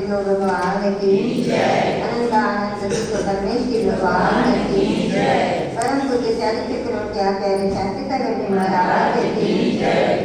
विष्णु भगवान की, अनंतानंद परमेश्वरी भगवान की, परम पूज्य चारित्र चक्रवर्ती आचार्य शांति सागर जी महाराज की,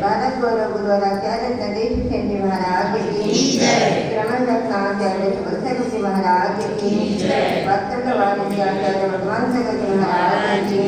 भारत गौरव गुरुवराचार्य नरेश सेन जी महाराज की, श्रमण रत्नाचार्य सुबल जी महाराज की, भक्तवाणी आचार्य भगवान सागर जी महाराज की,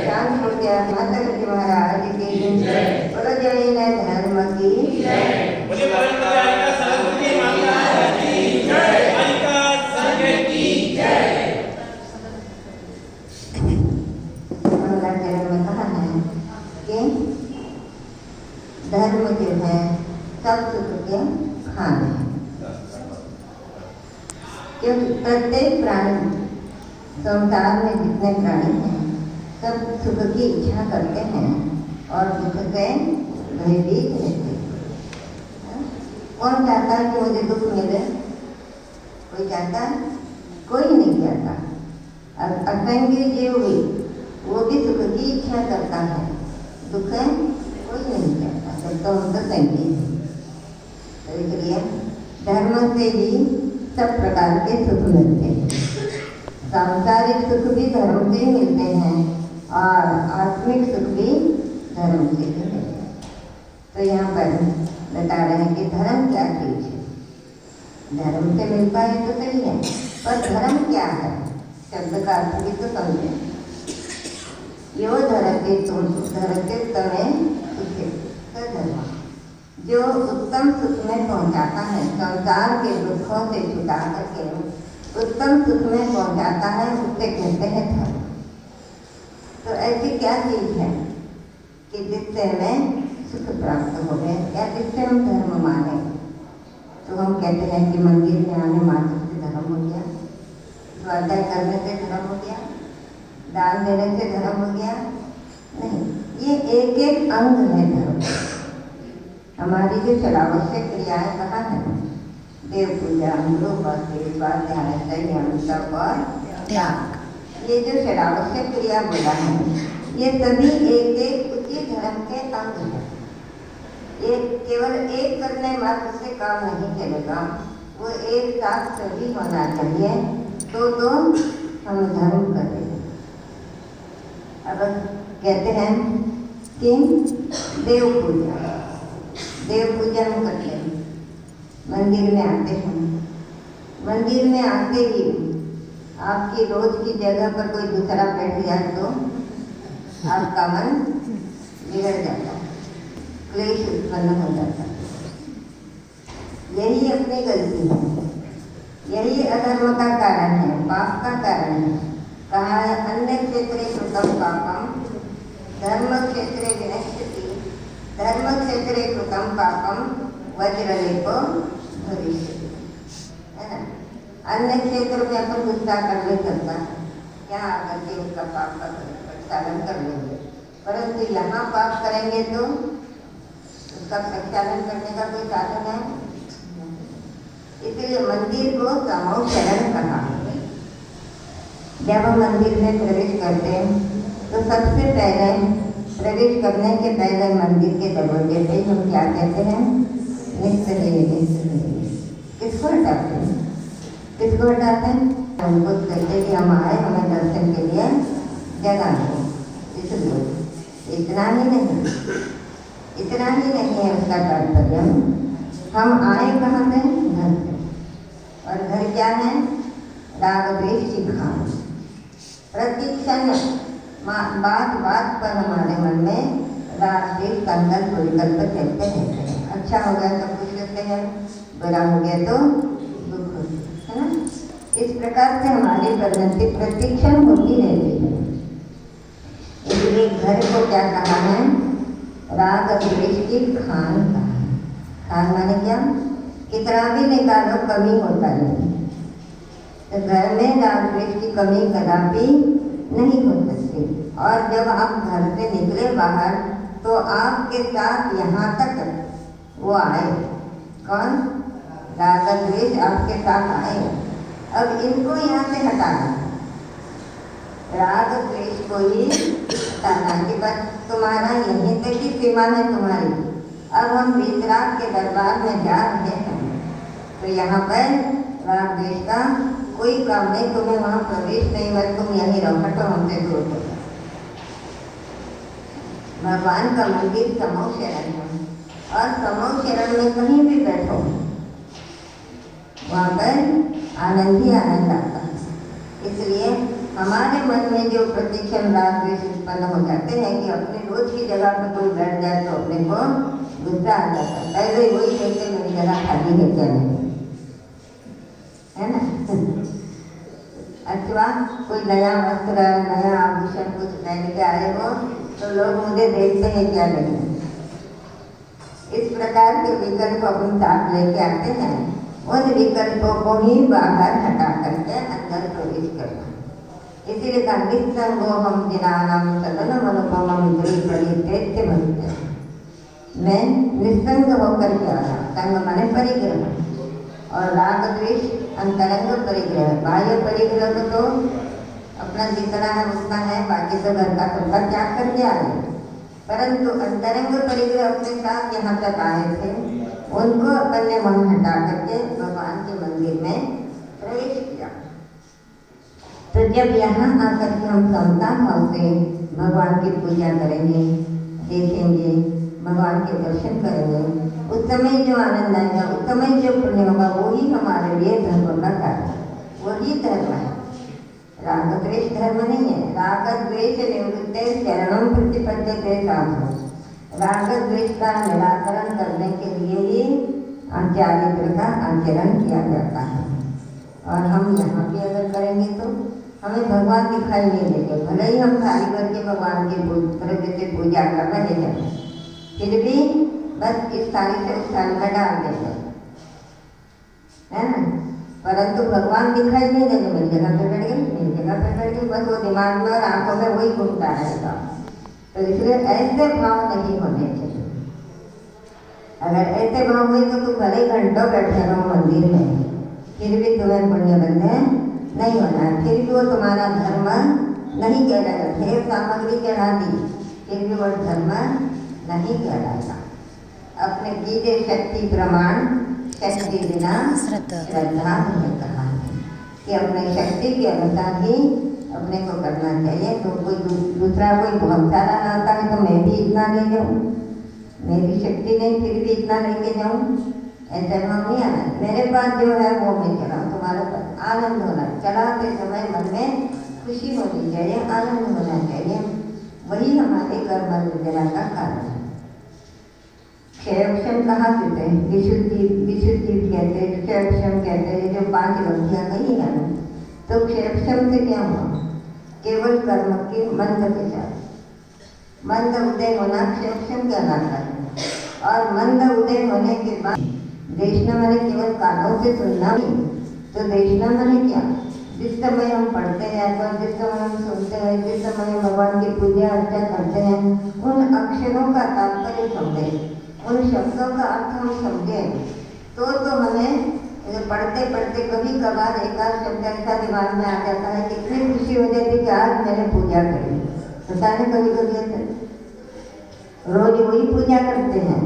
शांति मूर्ति सागर जी महाराज की, बोलो जय धर्म की, धर्म जो है सब सुख के खान है, क्योंकि प्रत्येक प्राणी संसार में जितने प्राणी हैं सब सुख की इच्छा करते हैं और दुख से भयभीत रहते हैं। कौन चाहता है कि मुझे दुख मिले? कोई चाहता है? कोई नहीं चाहता। अब असंगी जीव भी वो भी सुख की इच्छा करता है, दुख है कोई नहीं चाहता, तो हम तो संगी है। तो इसलिए धर्म से ही सब प्रकार के सुख मिलते हैं। सांसारिक सुख भी धर्म से मिलते हैं और आत्मिक सुख भी धर्म से ही मिलते हैं। तो यहाँ पर बता रहे हैं कि धर्म क्या चीज है। धर्म से मिलता है तो सही है, पर धर्म क्या है? शब्द का अर्थ भी तो समझे। यो धरते तमें धर्म, जो उत्तम सुख में पहुँचाता है, संसार के दुखों से छुटा करके उत्तम सुख में पहुँचाता है, उससे कहते हैं धर्म। तो ऐसी क्या चीज़ है कि जिससे हमें सुख प्राप्त हो गए या जिससे हम धर्म माने? तो हम कहते हैं कि मंदिर में आने मात्र से धर्म हो गया, स्वाध्याय करने से धर्म हो गया, दान देने से धर्म हो गया। नहीं, ये एक एक अंग है धर्म। हमारी जो चलावश्यक क्रियाएं कहाँ है? देव पूजा, स्वाध्याय, संयम, तप और त्याग। ये जो चलावश्यक क्रिया बोला है, ये सभी एक एक उसी धर्म के अंग हैं। ये केवल एक करने मात्र से काम नहीं चलेगा, वो एक साथ सभी होना चाहिए, तो हम धर्म करें। अब कहते हैं कि देव पूजा हम करते हैं, मंदिर में आते हैं। मंदिर में आते ही आपकी रोज की जगह पर कोई दूसरा बैठ जाए तो आपका मन बिगड़ जाता है, क्लेश उत्पन्न हो जाता है। यही अपनी गलती है, यही अधर्म का कारण है, पाप का कारण है। कहा है अन्य क्षेत्रे कृतम पापम धर्म क्षेत्रे विनश्यति, धर्म क्षेत्रे कृतम पापम वज्रलेपो भविष्यति। है ना? अन्य क्षेत्र में अपन गुस्सा कर ले सकता है, यहाँ आकर के उसका पाप का प्रक्षालन कर लेंगे, परंतु यहाँ पाप करेंगे तो उसका प्रक्षालन करने का कोई साधन है? इसलिए मंदिर को समोचरण कहा। जब हम मंदिर में प्रवेश करते हैं तो सबसे पहले प्रवेश करने के पहले मंदिर के दरवाजे पे हम क्या कहते हैं? निस्तरे निस्तरे। किसको हटाते हैं? किसको हटाते हैं? हमको कहते कि हम आए, हमें दर्शन के लिए जगह है, इसलिए इतना ही नहीं है उसका तात्पर्य। हम आए कहाँ से? घर से। और घर क्या है? राग द्वेष की खान। प्रतिक्षण बात पर हमारे मन में राग द्वेष संकल्प विकल्प चलते रहते हैं। अच्छा हो गया तो खुश रहते हैं, बुरा हो गया तो दुख है ना। इस प्रकार से हमारी प्रतिक्षण होती रहती है। इसलिए घर को क्या कहा है? राग द्वेष की खान कहा है। खान माने क्या? कितना भी निकालो कमी होता नहीं। तो घर में राग द्वेष की कमी कदापि नहीं हो सकती। और जब आप घर से निकले बाहर तो आपके साथ यहाँ तक वो आए, कौन? राग द्वेष आपके साथ आए। अब इनको यहाँ से हटाना, राग द्वेष को ही हटाना कि बस तुम्हारा यहीं तक ही सीमा है तुम्हारी। अब हम वितराग के दरबार में जा रहे हैं, तो यहाँ पर राग द्वेष का कोई काम नहीं, तुम्हें वहाँ प्रवेश नहीं, बस तुम यहीं रहो, हटो हमसे दूर हो। भगवान का मंदिर समो शरण है, और समो शरण में कहीं भी बैठो वहाँ पर आनंद ही आनंद आता है। इसलिए हमारे मन में जो प्रतिक्षण राग द्वेष उत्पन्न हो जाते हैं कि अपने रोज की जगह पर कोई बैठ जाए तो अपने को गुस्सा आ जाता है, पहले वही कहते मेरी जगह खाली है क्या नहीं, है ना। अथवा कोई नया वस्त्र नया आभूषण कुछ पहन के आए हो तो लोग मुझे देखते हैं क्या नहीं। इस प्रकार के विकल्प अपन साथ लेके आते हैं, उन विकल्पों को ही बाहर हटा करके अंदर प्रवेश करना। इसीलिए कहा निस्संगो हम जिनानाम सदनम अनुपमम परित्यज्य भक्त्या। मैं निस्संग होकर के आया, संग माने परिग्रह, और राग द्वेष अंतरंग परिग्रह। बाह्य परिग्रह तो अपना जितना है उतना है, बाकी तो घर का सबका त्याग करके आए, परंतु अंतरंग परिग्रह अपने साथ यहाँ तक आए थे, उनको अपन ने मन हटा करके भगवान के मंदिर में प्रवेश किया। तो जब यहाँ आकर के हम समता भाव से भगवान की पूजा करेंगे, देखेंगे, भगवान के दर्शन करेंगे, उस समय जो आनंद आएगा, उस समय जो पुण्य होगा, वही हमारे लिए धर्म का कारण, वही धर्म है। राग द्वेष धर्म नहीं है। राग द्वेष निवृत्ते शरणम प्रतिपद्यते साधु। राग द्वेष का निराकरण करने के लिए ही चारित्र का आचरण किया जाता है। और हम यहाँ भी अगर करेंगे तो हमें भगवान दिखाई नहीं देंगे, भले ही हम थाली भर के भगवान की द्रव्य से पूजा कर रहे हैं, फिर भी बस इस थाली से उस थाली में डाल देंगे, है ना। परंतु भगवान दिखाई नहीं देंगे, मेरी जगह पे बैठ गई, मेरी जगह पे बैठ गई, बस वो दिमाग में और आंखों में वही घूमता रहेगा। तो इसलिए ऐसे भाव नहीं होने चाहिए। अगर ऐसे भाव हुए तो तुम भले घंटों बैठे रहो मंदिर में, फिर भी तुम्हें पुण्य बंधे नहीं होना, फिर भी वो तुम्हारा धर्म नहीं कहलाएगा। ढेर सामग्री चढ़ा दी, फिर भी वो धर्म नहीं कहलाएगा। अपने कीजिए शक्ति प्रमाण, शक्ति बिना श्रद्धा हमने कहा है कि अपने शक्ति के अनुसार ही अपने को करना चाहिए। तो कोई दूसरा कोई बहुत सारा नाता है तो मैं भी इतना ले जाऊँ, मेरी शक्ति नहीं फिर भी इतना लेके जाऊँ, ऐसा भाव नहीं आना। मेरे पास जो है वो मैं चलाऊँ, तुम्हारे पास आनंद होना, चलाते समय मन में खुशी होनी चाहिए, आनंद होना चाहिए, वही हमारे कर्म निर्जरा का कारण है। क्षयक्षम कहाँ कहते हैं? विशुद्धि विशुद्धि कहते हैं, क्षयक्षम कहते हैं, जो 5 ग्रंथियाँ कही है ना, तो क्षयक्षम से क्या हुआ? केवल कर्म के मंद के साथ मंद उदय होना क्षयक्षम कहलाता है। और मंद उदय होने के बाद देखना मैंने केवल कानों से सुनना नहीं, तो देखना मैंने क्या, जिस समय हम पढ़ते हैं तो जिस समय हम सुनते हैं, जिस समय हम भगवान की पूजा अर्चा करते हैं, उन अक्षरों का तात्पर्य समझें, उन शब्दों का अर्थ हम समझें, तो हमें पढ़ते पढ़ते कभी कभार एक आध शब्द ऐसा दिमाग में आ जाता है, कितनी खुशी हो जाती है कि आज मैंने पूजा करी। पता नहीं कभी कभी ऐसे रोज वही पूजा करते हैं,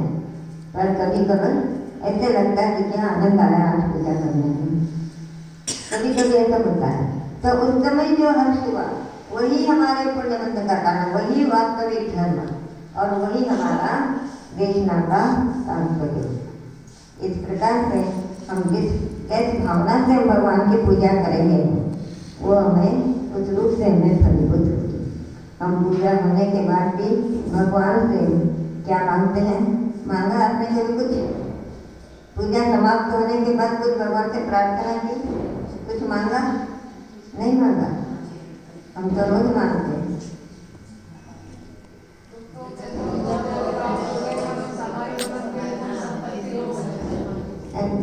पर कभी कभी ऐसे लगता है कि क्या आनंद आया आज पूजा करने में, कभी कभी ऐसा होता है। तो उस समय जो हर्ष हुआ वही हमारे पुण्यबंध का कारण, वही वास्तविक धर्म, और वही हमारा देखना का तात्पर्य। इस प्रकार से हम जिस भावना से हम भगवान की पूजा करेंगे वो हमें उस रूप से हमें फलीभूत होगी। हम पूजा होने के बाद भी भगवान से क्या मांगते हैं? मांगा आपने कभी कुछ? पूजा समाप्त होने के बाद कुछ भगवान से प्रार्थना की? कुछ मांगा? नहीं मांगा। हम तो रोज मांगते हैं।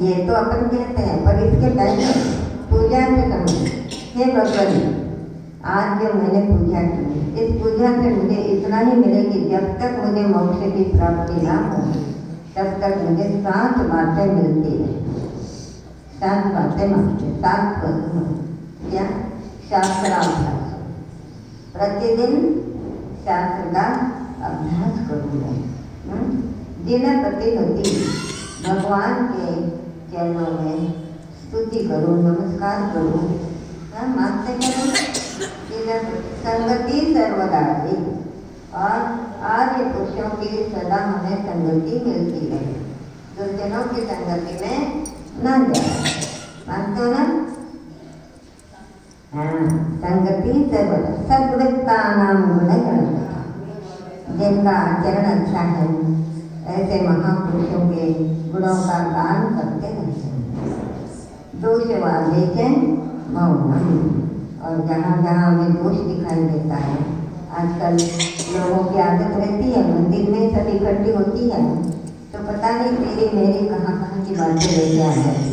ये तो अपन कहते हैं, पर इसके पहले पूजा के समय हे भगवान, आज जो मैंने पूजा की, इस पूजा से मुझे इतना ही मिलेगी, जब तक मुझे मोक्ष की प्राप्ति ना हो तब तक मुझे 7 बातें मिलती है। 7 बातें मांगते, 7 क्या? शास्त्राभ्यास। प्रतिदिन शास्त्र का अभ्यास करूँगा। दिन प्रतिदिन भगवान के चरणों में स्तुति करूं, नमस्कार करूं, मानते करूं कि जब संगति सर्वदा रही और आर्य पुरुषों की सदा हमें संगति मिलती है, दुर्जनों की संगति में न जाए। मानते हो ना? हाँ, संगति सर्वदा सद्वृत्ता नाम गुणगण, जिनका आचरण अच्छा है ऐसे महापुरुषों के गुणों का गान करते रहते हैं। दोषवादे मौनम, और जहाँ जहाँ हमें दोष दिखाई देता है, आजकल लोगों की आदत रहती है मंदिर में सब इकट्ठी होती है तो पता नहीं तेरी मेरी कहाँ कहाँ की बातें लेके आ जाती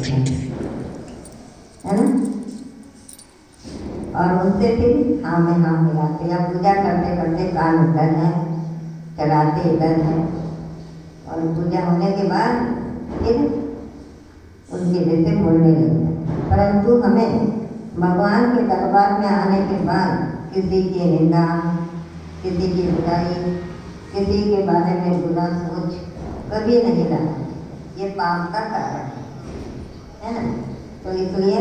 है ना, और उनसे फिर हाँ में हाँ मिलाते या पूजा करते करते कान उधर है, चलाते इधर है, और पूजा होने के बाद फिर उनके जैसे बोलने लगते। परंतु हमें भगवान के दरबार में आने के बाद किसी की निंदा, किसी की बुराई, किसी के बारे में बुरा सोच कभी नहीं लाना, ये पाप का कारण है ना। तो इसलिए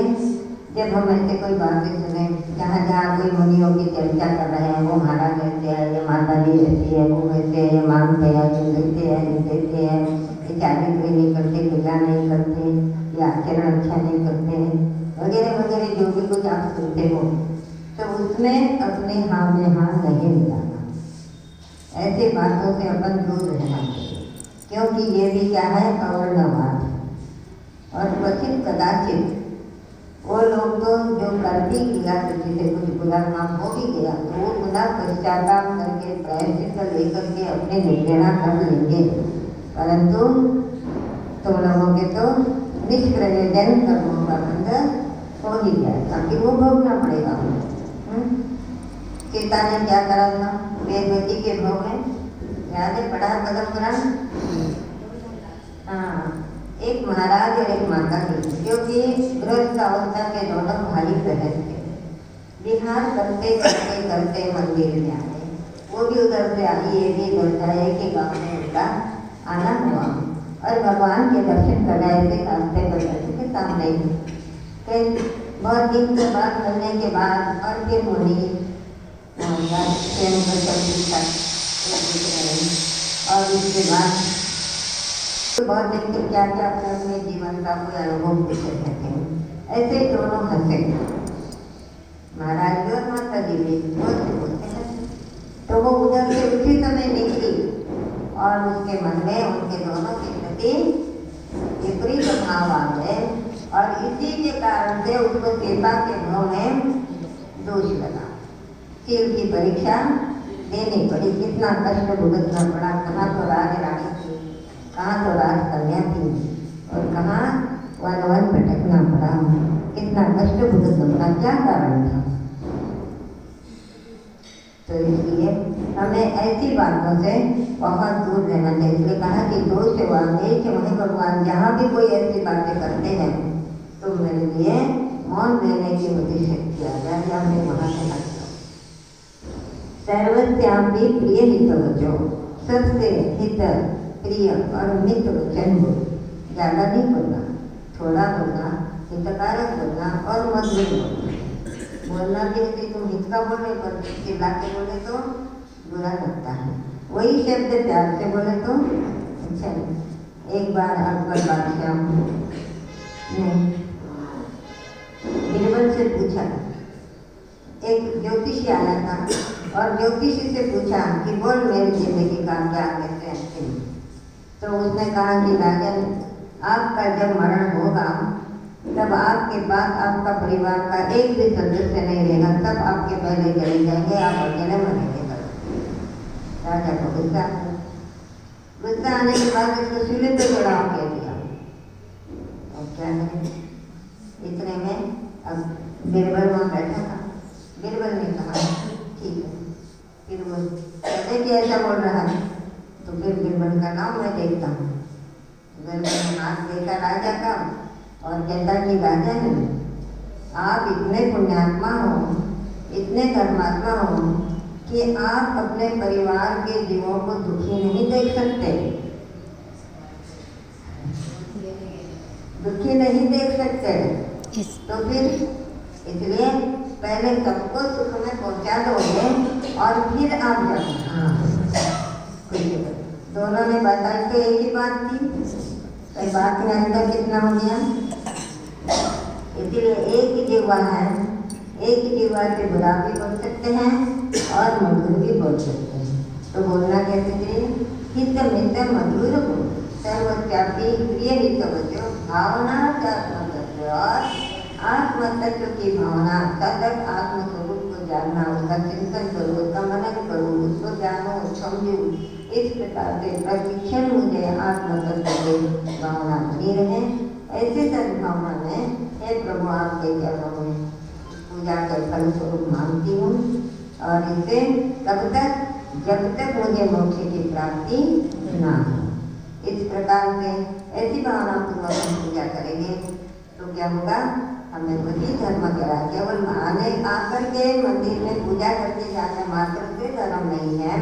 जब हम ऐसे कोई बातें सुने, जहाँ जहाँ कोई मुनियों की चर्चा कर रहे हैं, वो महाराज ऐसे है, ये माता जी ऐसी है, वो वैसे है, ये मानते हैं, ये देते हैं, ये देते हैं, ये चारित्री नहीं करते, पूजा नहीं करते, ये आचरण अच्छा नहीं करते, वगैरह वगैरह जो भी कुछ आप सुनते हो, तो उसमें अपने हाँ में हाँ नहीं मिलाना। ऐसे बातों से अपन दूर रहना चाहिए, क्योंकि ये भी क्या है, अवर्णवाद। और क्वचित कदाचित वो लोग तो जो कर भी किया, किसी से कुछ बुरा काम हो भी गया तो वो पुनः पश्चाताप करके प्रायश्चित लेकर के अपने निर्णय कर लेंगे, परंतु तुम लोगों के तो निष्प्रयोजन कर्मों का बंध हो ही जाएगा, फिर वो भोगना पड़ेगा। सीता ने क्या करा था वेदवती के भोग में, याद है, पढ़ा कदम पुराण। हाँ, एक महाराज और एक माता थी, क्योंकि गृहस्थ अवस्था के दोनों भाई बहन थे। विहार करते करते करते मंदिर में आए, वो भी उधर से आई, ये भी उधर से आए कि गाँव में उनका आना हुआ और भगवान के दर्शन कर रहे थे रास्ते पर के सामने। फिर बहुत दिन के बाद मिलने के बाद और फिर मुनि और उसके बाद तो बहुत दिन के क्या क्या अपने जीवन का कोई अनुभव देते रहते हैं। ऐसे दोनों हंसे, महाराज जी और माता जी भी बोलते हैं। तो वो उधर से उसी समय निकली और उसके मन में उनके दोनों के प्रति विपरीत भाव आ गए और इसी के कारण से उसको सीता के भाव में दोष लगा। शील की परीक्षा देनी पड़ी, कितना कष्ट भुगतना पड़ा, कहाँ तो राज रानी थी, कहाँ तो राज कन्या थी और कहाँ वन वन भटकना पड़ा, कितना कष्ट भुगतना पड़ा, क्या कारण था। तो इसलिए हमें ऐसी बातों से बहुत दूर रहना चाहिए। इसलिए कहा कि दोष वादेश वही भगवान, जहाँ भी कोई ऐसी बातें करते हैं तो मेरे लिए मौन रहने की मुझे शक्ति आ जाए, या मैं वहाँ से हट जाऊँ। सर्वस्यापि प्रिय हितवचो, सबसे हित प्रिय और मित्र वचन हो, ज़्यादा नहीं बोलना, थोड़ा बोलना, हितकारक बोलना और मधुर बोलना भी। यदि तुम हित का बोले पर चिल्ला के बोले तो बुरा लगता है, वही शब्द प्यार से बोले तो अच्छा। एक बार अकबर बादशाह ने बीरबल से पूछा, एक ज्योतिषी आया था और ज्योतिषी से पूछा कि बोल मेरी जिंदगी का क्या कैसे अंतिम। तो उसने कहा कि राजन, आपका जब मरण होगा तब आपके पास आपका परिवार का एक भी सदस्य नहीं रहेगा, सब आपके पहले चले जाएंगे, आप अकेले मरेंगे। राजा को गुस्सा आने के बाद इसको चूल्हे पे चढ़ाओ कह दिया। और क्या करें, इतने में अब बीरबल वहाँ बैठा था। बीरबल ने कहा ठीक है, फिर वो कहते कि ऐसा बोल रहा है तो फिर बीरबल का नाम मैं देखता हूँ। बीरबल ने हाथ देखा राजा का और कहता कि राजा ने आप इतने पुण्यात्मा हो, इतने धर्मात्मा हो कि आप अपने परिवार के जीवों को दुखी नहीं देख सकते। दुखी नहीं देख सकते, तो फिर इसलिए पहले सबको सुख में पहुंचा दोगे और फिर आप जाओ। दोनों ने बताई तो एक ही बात थी, तो बात में अंदर कितना हो गया। इसलिए एक ही जीवा है, एक ही जीवा से बुरा भी बोल सकते हैं और मधुर भी बोल सकते हैं। तो बोलना कैसे चाहिए? हित मित मधुर बोल, सर्वव्यापी प्रिय हित बचो, भावना आत्मतत्व और आत्मतत्व की भावना, सतत आत्मस्वरूप को जानना, उसका चिंतन करो, उसका मनन करो, उसको जानो, समझो। इस प्रकार से प्रतिक्षण मुझे आत्मतत्व की भावना बनी रहे। ऐसे सद्भावना में हे प्रभु आपके चरणों में पूजा के फल स्वरूप मानती हूँ, और इसे कब तक? जब तक मुझे मोक्ष की प्राप्ति ना हो। इस प्रकार से ऐसी भावना पूर्वक हम पूजा करेंगे तो क्या होगा? हमें वही धर्म करा, केवल आने आकर के मंदिर में पूजा करके जाने मात्र से धर्म नहीं है।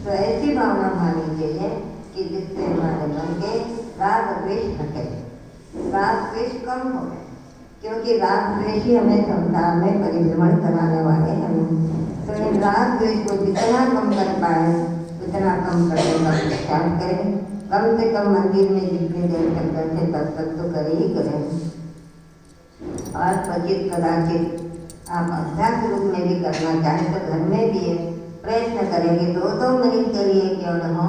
तो ऐसी भावना भानी चाहिए कि जिससे हमारे मन के राग द्वेष हटे, राग द्वेष कम हो, क्योंकि राग द्वेष ही हमें संसार में परिभ्रमण कराने वाले हैं। तो इन राग द्वेष को जितना कम कर पाए उतना कम करने का प्रयास करें। कम से कम मंदिर में जितनी देर तक बैठे तब तक तो करे ही करें, और क्वचित कदाचित आप अभ्यास रूप में भी करना चाहें तो घर में भी प्रयत्न करेंगे 2-2 मिनट के लिए क्यों न हो,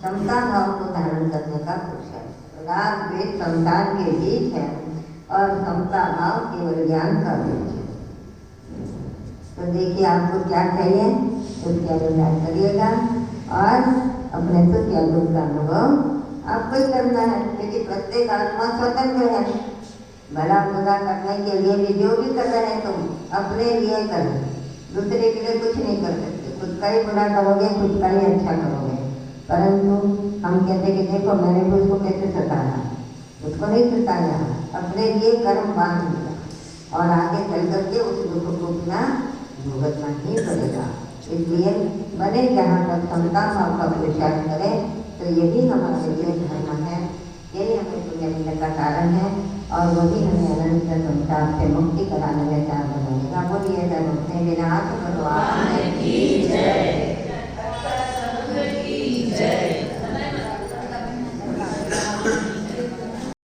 समता भाव को धारण करने का कोशिश। राग द्वेष संसार के बीच है और समता भाव केवल ज्ञान का बीच है। तो देखिए आपको क्या चाहिए, उसके अनुसार करिएगा और अपने सुख या दुख का अनुभव आपको ही करना है, क्योंकि प्रत्येक आत्मा स्वतंत्र है। भला बुरा करने के लिए भी जो भी कर रहे हैं तुम अपने लिए करो, दूसरे के लिए कुछ नहीं कर सकते। खुद का ही बुरा करोगे, खुद का ही अच्छा करोगे। परंतु हम कहते कि देखो मैंने भी उसको कैसे सताया, उसको नहीं सताया, अपने लिए कर्म बांध दिया और आगे चल करके उस दुख को अपना भुगतना ही पड़ेगा। इसलिए बने जहाँ तक समता भाव का पुरुषार्थ करें, तो यही हमारे लिए धर्म है, यही हमें पुण्य मिलने का कारण है, और वही हमें अनंत संसार से मुक्ति कराने में साधन बनेगा। बोलिए धर्म से विनाश भगवान की